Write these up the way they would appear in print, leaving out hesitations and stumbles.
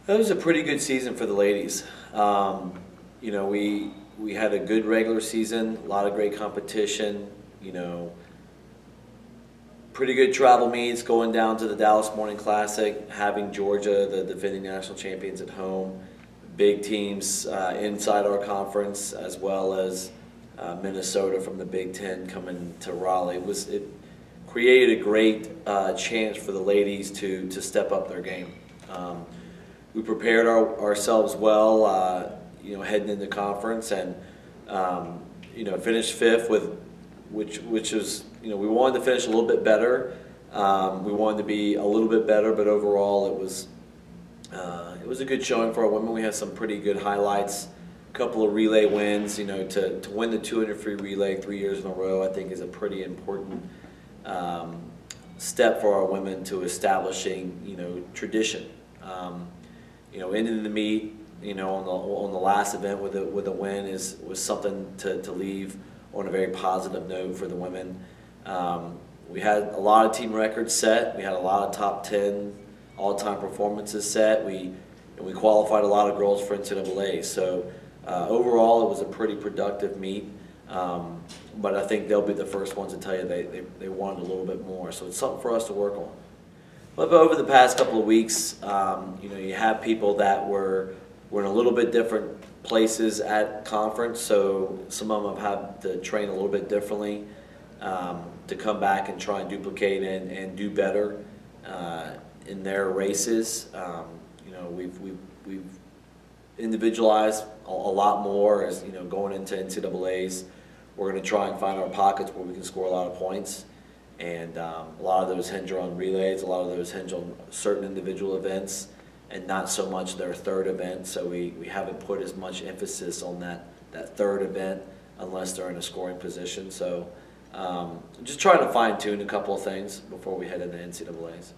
That was a pretty good season for the ladies. You know, we had a good regular season, a lot of great competition. You know, pretty good travel meets, going down to the Dallas Morning Classic, having Georgia, the defending national champions, at home. Big teams inside our conference, as well as Minnesota from the Big Ten coming to Raleigh. It created a great chance for the ladies to step up their game. We prepared ourselves well, you know, heading into conference, and you know, finished fifth with, which is, you know, we wanted to finish a little bit better. We wanted to be a little bit better, but overall it was a good showing for our women. We had some pretty good highlights, a couple of relay wins. You know, to win the 200 free relay 3 years in a row, I think is a pretty important step for our women to establishing, you know, tradition. You know, ending the meet, you know, on the last event with a win was something to leave on a very positive note for the women. We had a lot of team records set. We had a lot of top 10 all-time performances set. We qualified a lot of girls for NCAA. So overall, it was a pretty productive meet. But I think they'll be the first ones to tell you they wanted a little bit more. So it's something for us to work on. But over the past couple of weeks, you know, you have people that were in a little bit different places at conference, so some of them have had to train a little bit differently to come back and try and duplicate and do better in their races. You know, we've individualized a lot more as, you know, going into NCAAs. We're going to try and find our pockets where we can score a lot of points. And a lot of those hinge on relays, a lot of those hinge on certain individual events, and not so much their third event. So we haven't put as much emphasis on that third event unless they're in a scoring position. So just trying to fine tune a couple of things before we head into NCAAs.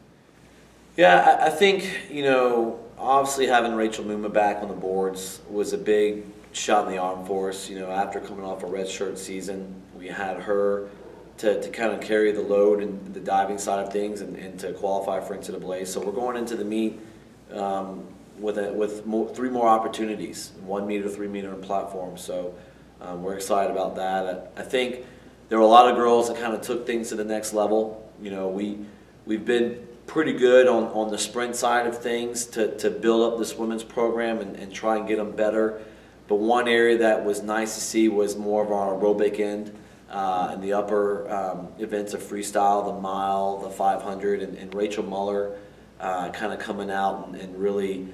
Yeah, I think, you know, obviously having Rachel Muma back on the boards was a big shot in the arm for us. You know, after coming off a redshirt season, we had her to kind of carry the load and the diving side of things and to qualify for NCAA. So we're going into the meet with three more opportunities, 1 meter, 3 meter, and platform. So we're excited about that. I think there were a lot of girls that kind of took things to the next level. You know, we've been pretty good on the sprint side of things to build up this women's program and try and get them better. But one area that was nice to see was more of our aerobic end. In the upper events of freestyle, the mile, the 500, and Rachel Muller kind of coming out and really,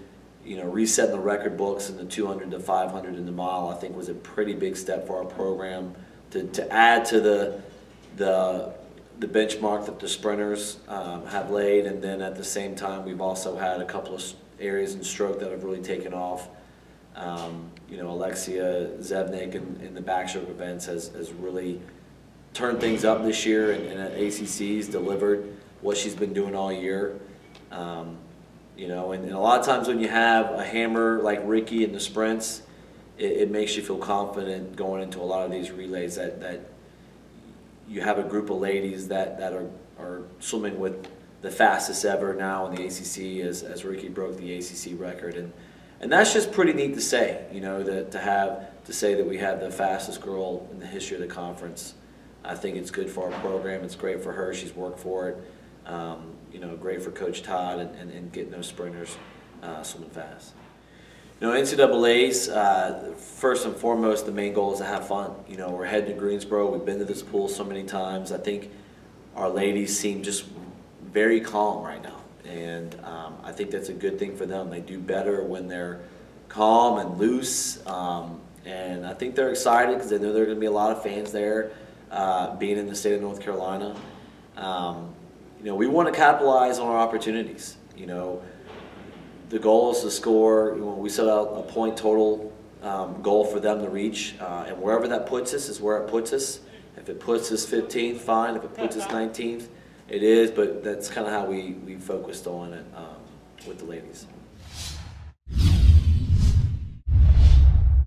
you know, resetting the record books in the 200 to 500 in the mile, I think was a pretty big step for our program to add to the benchmark that the sprinters have laid. And then at the same time, we've also had a couple of areas in stroke that have really taken off. You know, Alexia Zevnik in the backstroke events has really turned things up this year, and at ACC's delivered what she's been doing all year. You know, and a lot of times when you have a hammer like Ricky in the sprints, it makes you feel confident going into a lot of these relays that you have a group of ladies that are swimming with the fastest ever now in the ACC as Ricky broke the ACC record. And that's just pretty neat to say, you know, to say that we have the fastest girl in the history of the conference. I think it's good for our program. It's great for her. She's worked for it. You know, great for Coach Todd and getting those sprinters swimming fast. You know, NCAAs, first and foremost, the main goal is to have fun. You know, we're heading to Greensboro. We've been to this pool so many times. I think our ladies seem just very calm right now. And I think that's a good thing for them. They do better when they're calm and loose. And I think they're excited because they know there are going to be a lot of fans there being in the state of North Carolina. You know, we want to capitalize on our opportunities. You know, the goal is to score. You know, we set out a point total goal for them to reach. And wherever that puts us is where it puts us. If it puts us 15th, fine. If it puts us 19th, it is, but that's kind of how we focused on it with the ladies.